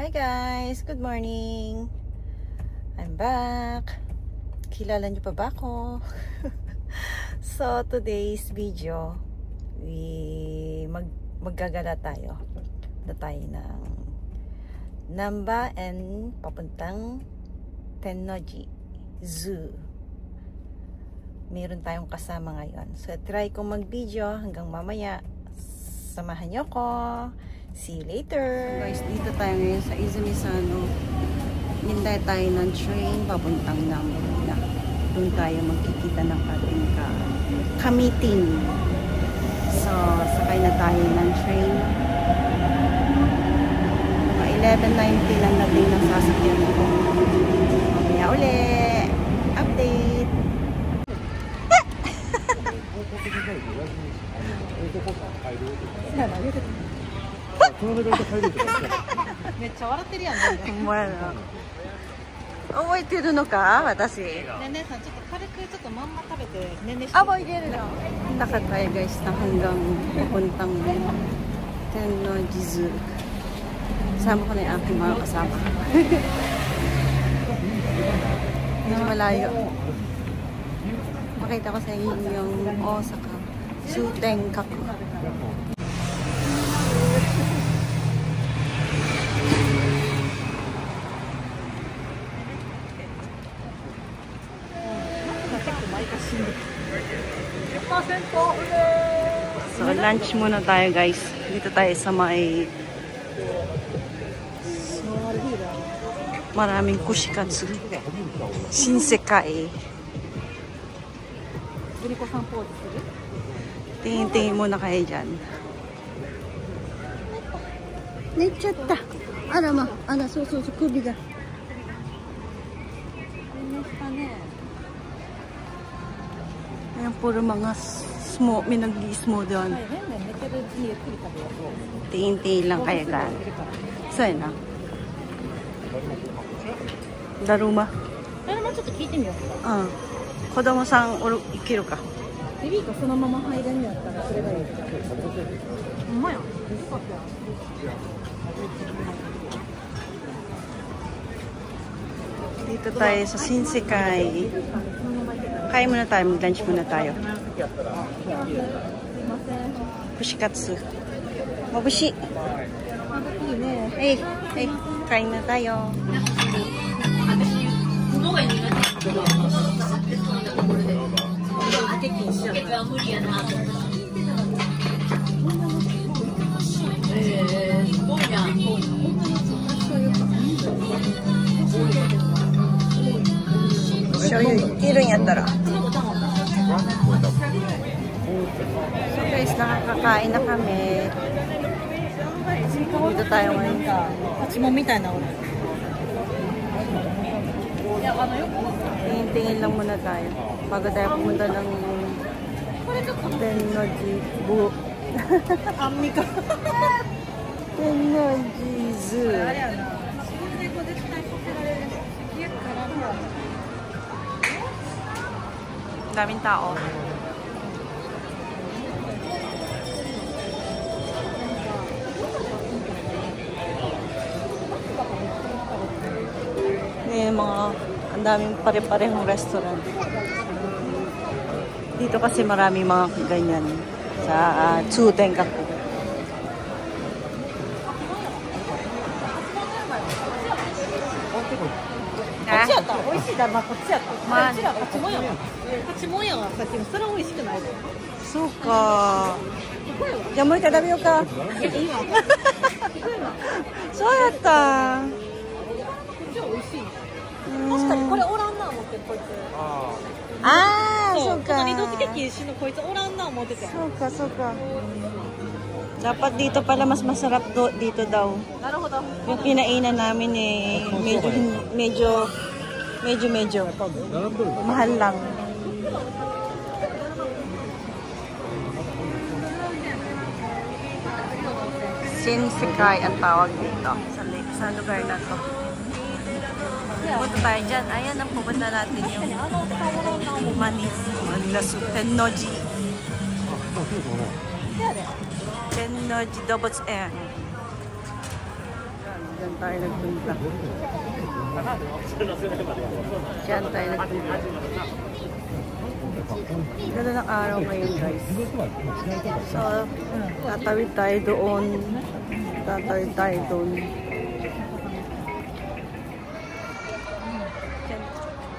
Hi guys! Good morning! I'm back! Kilala niyo pa ba ako? So, today's video, maggagala tayo. Na tayo ng Namba and papuntang Tennoji Zoo. Meron tayong kasama ngayon. So, try kong mag-video hanggang mamaya. Samahan niyo ko. See you later. Guys, dito tayo ngayon sa Izumisano. Hintay tayo ng train papuntang Namba. Doon tayo magkikita ng ating ka-meeting. So, sakay na tayo ng train. 11:90 lang natin ng sasakyan ko. Mamaya ulit. Update. Lakad tayo guys na hanggang papuntang Tennoji Zoo. Kasama ko na yung aking mga kasama. Medyo malayo. Makita ko sa inyo yung Osaka Sutenkaku. So, lunch muna tayo guys. Dito tayo sa may maraming kushikatsu. Shinsekai. Tingin-tingin muna kayo dyan. Nechatta. Arama. Ara, so, kubi ga. Ayan, puro mga smoke. May nag-i-smoke doon. Tingin-tingin lang kayo gan. So, yun na. Daruma. Kodomo san ikiru ka? ベビーがそのまま入るんやったらそれがいい。ほんまや。Dito tayo sa Shinsekai. Kain muna tayo, mag-lunch muna tayo. Kushikatsu. Mabushi. Hey, hey, kain na tayo. Shoyu ikiru yattara. So guys, nakakakain na kami. Dito tayo ngayon. Tingin-tingin lang muna tayo bago tayo pumunta ng Tennoji Zoo. Tennoji Zoo. Daming tao. Ngayon ang daming pare-parehong restaurant. Dito kasi maraming mga ganyan sa Sutenkaku.そうか。じゃあもう一回食べようか。そうやった。確かにこれおらんな思ってこいつ。ああ、そうか。隣同期的一緒のこいつおらんな思ってて。そうか、そうか。Dapat dito pala mas masarap dito daw. Yung kinainan namin eh medyo mahal lang. Shinsekai ang tawag dito sa lugar na to. Punta tayo dyan. Ayan ang pupunta natin yung Manila Tennoji. Tennoji Dobots N. Diyan tayo nagpunta. Diyan tayo nagpunta. Ganda ng araw ngayon, guys. So, tatawid tayo doon. Tatawid tayo doon.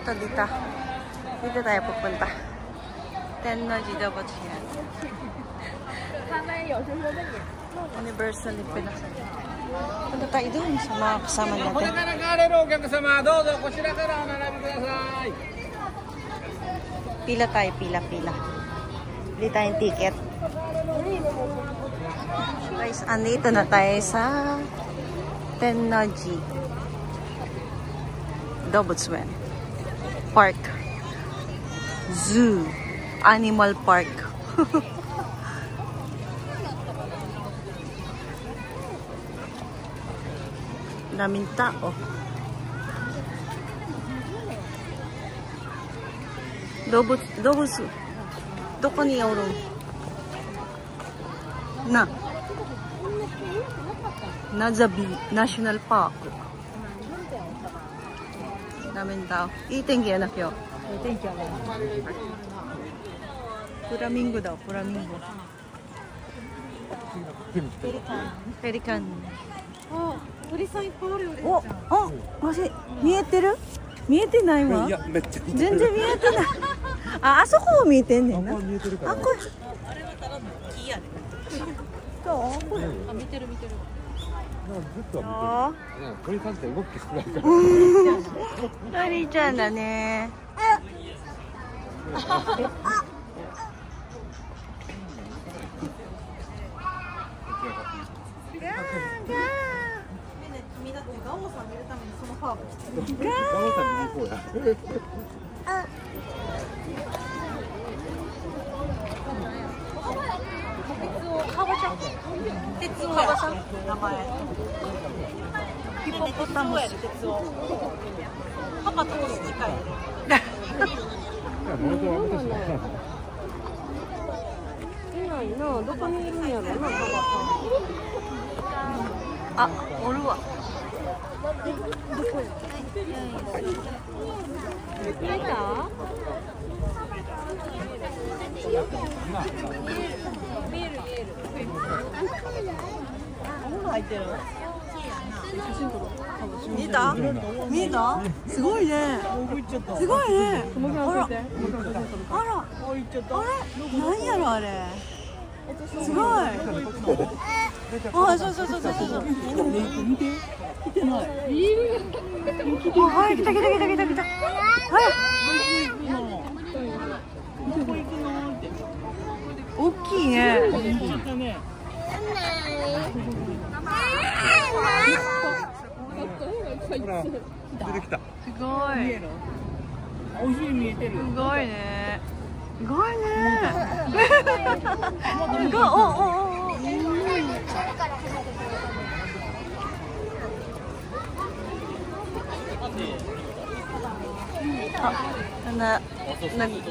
Ito dito. Dito tayo pupunta. Tennoji Dobuts yan. Universally pinakasal. Punta tayo doon sa mga kasama natin. Pila tayo, pila. Bili tayong ticket. Guys, andito na tayo sa Tennoji Dobuts Park. Zoo. Animal Park. Daming tao. Dobuts, doko ni yoru? Nazabi National Park. Daming tao. Itengi yan na kyo. Itengi yan. Flamingo daw, flamingo. Pelican. Oh, 鳥さんいっぱいあるよ。お、あ、マジ見えてる？見えてないわ。いや、めっちゃ見えてる。全然見えてない。あそこも見えてんねんな。あ、これ。あれはただの木やね。どう？これ。あ、見てる。ずっと見てる。鳥さんって動き少ないから。鳥ちゃんだね。ガオさん見るためにそのカーブしてる。ガオさん見に行こうや。鉄オカバちゃん名前。ヒポポタムス。鉄オ。パパと年近い。いないな。どこにいるんやろな、パパさん。あ、おるわ。どこや？見えた？見える。入ってる。見えた？すごいね。すごいね。あら。何やろあれ。すごい。あ、そう。見て。来てない。はい、来た。はい。大きいね。出てきた。すごい。お尻見えてる。すごいね。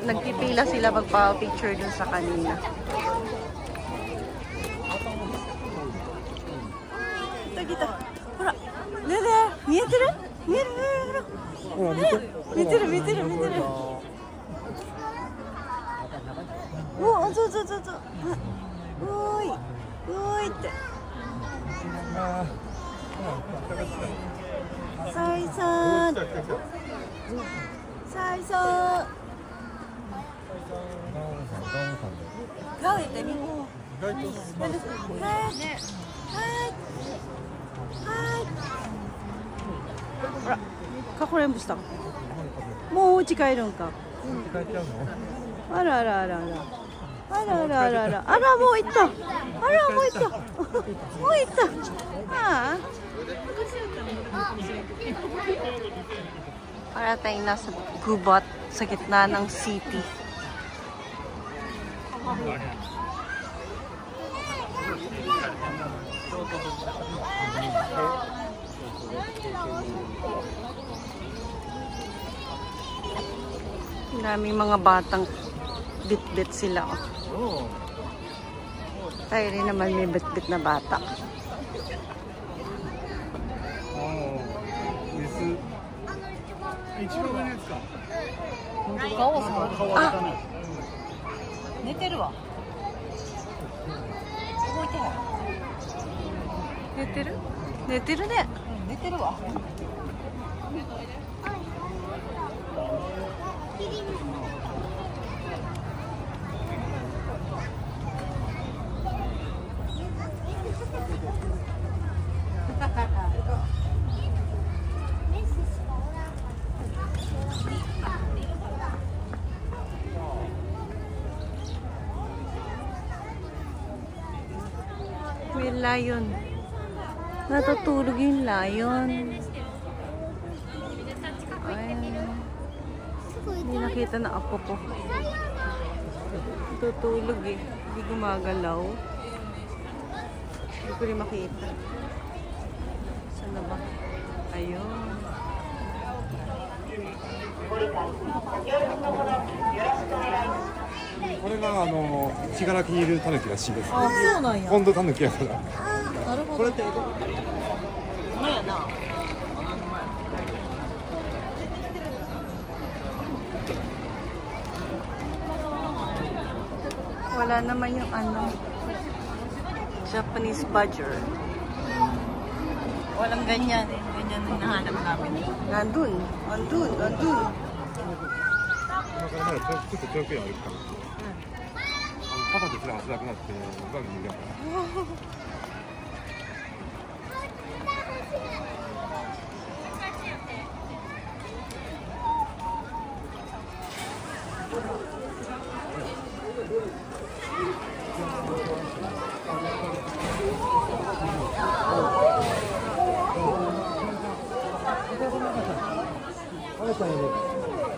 Nagpipila sila magpa-picture dun sa kanina. Kita. Hora. Dede, 見えてる？見えてる。お、そう。おいって。サイさん。ガオ行ってみ。あら、かこれんぶした。もうお家帰るんか。あら。あら、もう行った。Ah. Para tayong nasa gubat sa gitna ng city. Daming mga batang bit-bit sila. Tayo rin naman may bit-bit na bata. 顔触る。あ、寝てるわ。動いてない。寝てる？寝てるね。寝てるわ。May layon. Natutulog yung layon. Ay, hindi nakita na apo ko. Natutulog eh. Hindi gumagalaw. Hindi ko rin makita. Saan na ba? Ayun. これが信楽にいるタヌキらしいですね。あ、そうなんや。今度タヌキやから。なるほど。これってなんやな。Wala naman yung Japanese badger. Walang ganyan eh. Ganyan ang nahanap namin. Nandun. Nandun. Nandun. 今からまだちょっと長距離歩くから。パパとすら足なくなってバグ無理だから。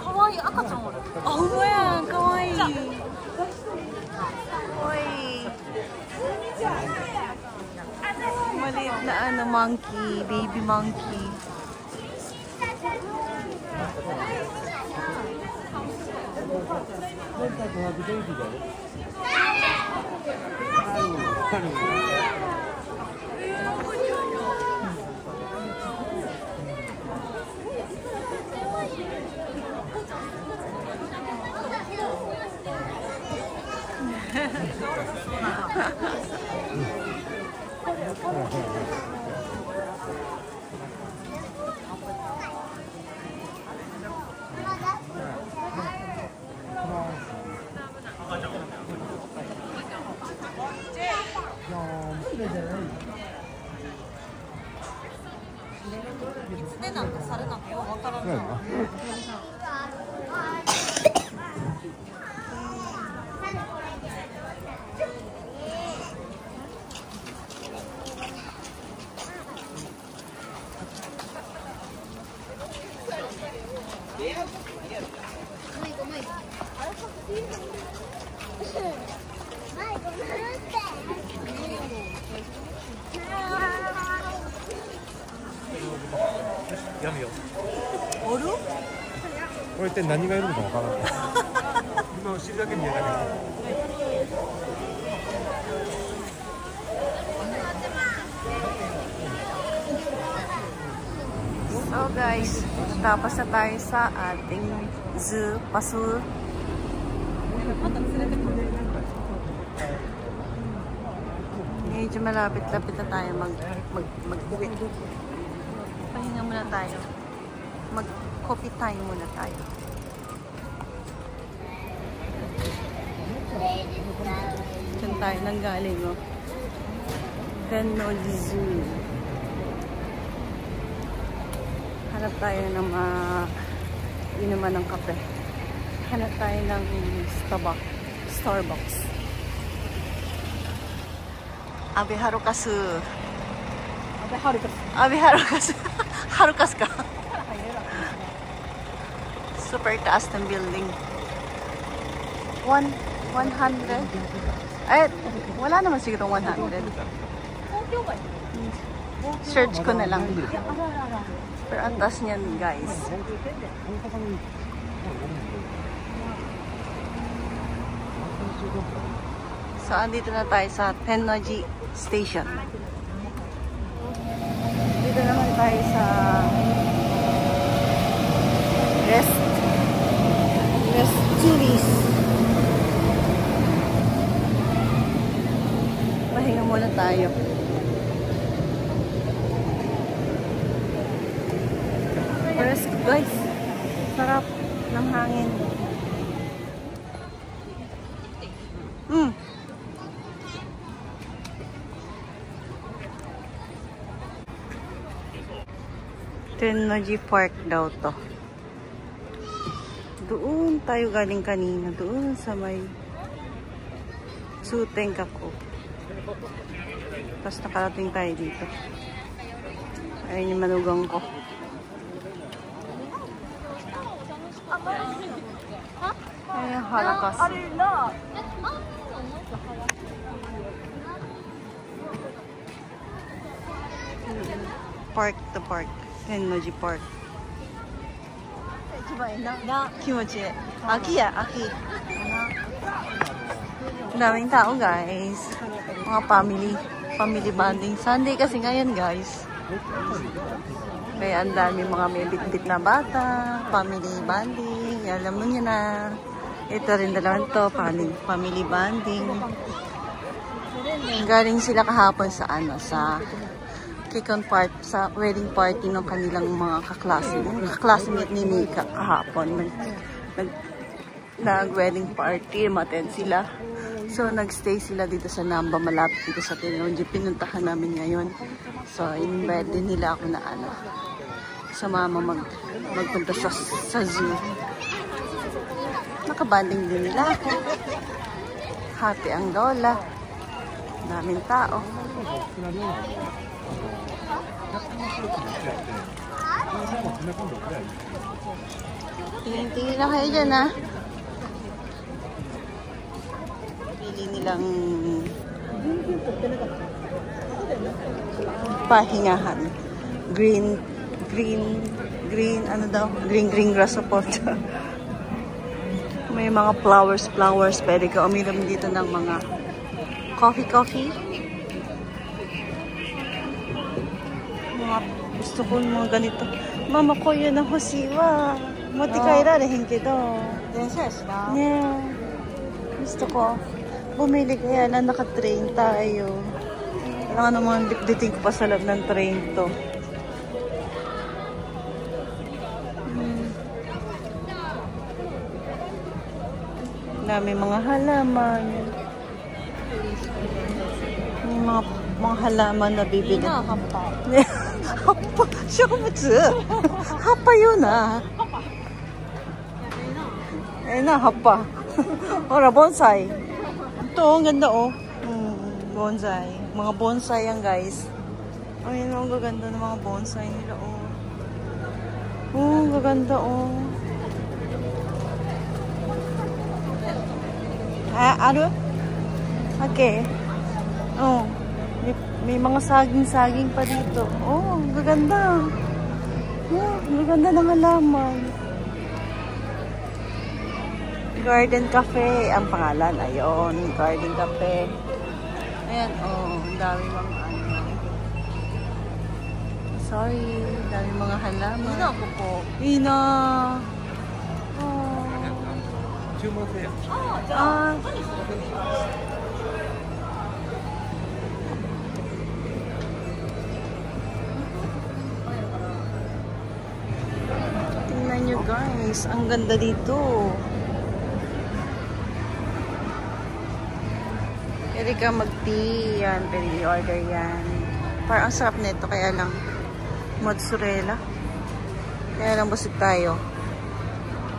かわいい赤ちゃんおる。あ、ほんまや。かわいい。かわいい。Maliit na monkey, baby monkey.やめよ。おる？これって何がいるのかわからない。今後ろだけ見えたけど。So guys, tapos na tayo sa ating zoo, pasul. Medyo malapit-lapit na tayo mag-uwi. Pahinga muna tayo. Mag-coffee time muna tayo. Diyan tayo nang galing, oh. Tennoji Zoo. Hanap tayo ng inuman ng kape. Hanap tayo ng Starbucks. Abe Harukasu. Abe Harukasu. Harukas ka. Super taas ng building. 100. Eh, wala naman siguro 100. Search ko na lang. Pero ang taas niyan, guys. So, andito na tayo sa Tennoji Station. Dito naman tayo sa tayo. Pero guys, sarap ng hangin. Tennoji Park daw to. Doon tayo galing kanina. Doon sa may Sutengkaku. Tapos nakarating tayo dito. Ayun yung manugang ko. Ayun yung halakas. Park to park. Tennoji Park. Kimochi. Aki ya, aki. Daming tao guys. Mga family bonding. Sunday kasi ngayon guys. Kaya ang dami mga may bit-bit na bata. Family bonding. Alam mo nyo na. Ito rin dalawang to. Family bonding. Galing sila kahapon sa sa sa wedding party ng kanilang mga kaklasmate ni Mika kahapon. Nag-wedding party, umattend sila. So, nagstay sila dito sa Namba, malapit dito sa Tennoji. Pinuntahan namin ngayon. So, in-invite din nila ako na sa mama magpunta sa zoo. Nakabanding din nila ako. Happy ang lola. Daming tao. Tingin-tingin na kayo dyan, ha? Pili nilang pahingahan. Green, ano daw? Green grass support. May mga flowers. Pwede ka uminom dito ng mga coffee. Gusto ko mga ganito. Mama ko yun ang hosiwa. Moti kairarihin kido. Yeah. Gusto ko. Bumili kaya lang naka-train tayo. Kailangan naman dikditin ko pa sa loob ng train to. Dami mga halaman. May mga halaman na bibili. Hapa. Shokubutsu. Hapa yun ah. Ayun na, hapa. Ora, bonsai. Ito, ang ganda oh. Bonsai. Mga bonsai yan guys. Ayun, ang gaganda ng mga bonsai nila oh. Ang gaganda oh. Ano? Okay. Oh. May mga saging pa dito. Oh, gaganda. Oh, gaganda ng halaman. Garden Cafe ang pangalan. Ayun, Garden Cafe. Ayan, oh, ang dami mga Sorry, dami mga halaman. Ina ako po. Ina. Oh. Tingnan nyo guys, ang ganda dito. Pwede ka mag-tea yan, pwede i-order yan. Parang ang sarap nito, kaya lang mozzarella. Kaya lang busog tayo.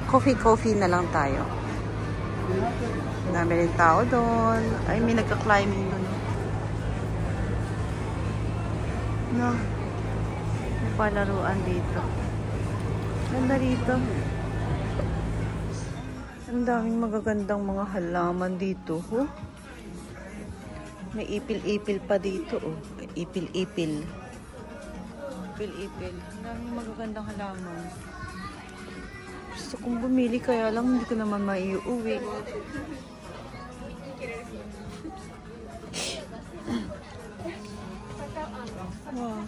Coffee na lang tayo. Dami rin tao doon. Ay, may nagka-climbing doon. No. May palaruan dito. Ganda dito. Ang daming magagandang mga halaman dito. Oh. May ipil-ipil pa dito. Oh. Ipil-ipil. Ipil-ipil. Ang daming magagandang halaman. Gusto kong bumili kaya lang hindi ko naman maiuwi. Wow.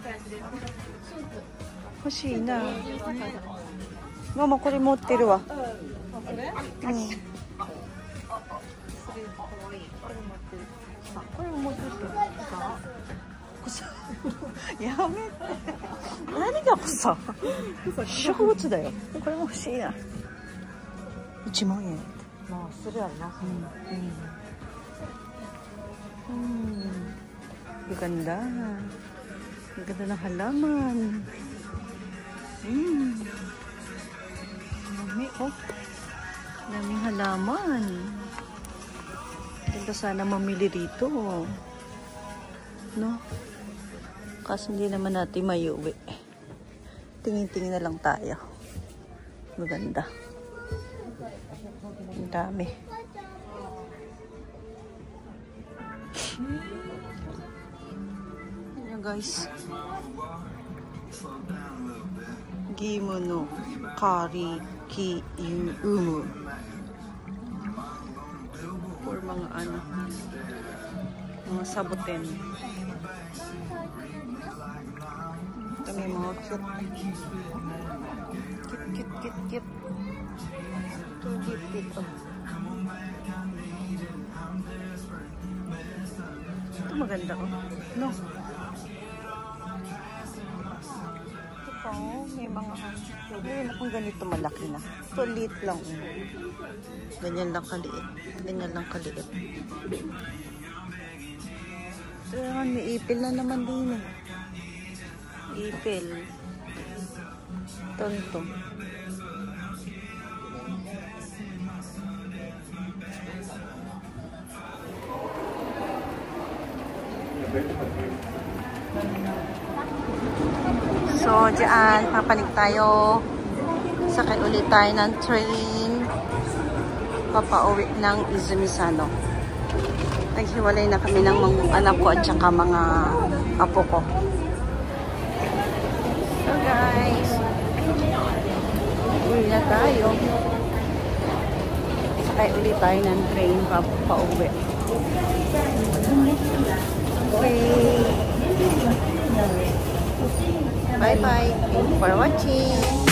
Hoshi na. Mama, ko remote teru wa. やめて。何が草？植物だよ。これも欲しいな。1万円。まあするやろな。Ganda. Ang ganda ng halaman. Dami, oh. Daming halaman. Ganda sana mamili rito. No? Kasi hindi naman natin mayuwi. Tingin-tingin na lang tayo. Maganda. Ang dami. Ayan guys. Gimono kari ki umu. For mga ano, mga saboten. Ito may mga cute. Cute. Ito dito. Ito maganda oh. No. Ito pa oh, may mga meron akong ganito malaki na. Ito liit lang. Ganyan lang kaliit. Ito naman, may ipil na naman din eh. Ipil. Tonto. So, diyan, papanik tayo. Sakay ulit tayo ng train. Papauwi ng Izumisano. Naghiwalay na kami ng mga anak ko at saka mga apo ko. So, guys. Uwi na tayo. Sakay ulit tayo ng train. Papauwi. Okay. Bye-bye. Thank you for watching.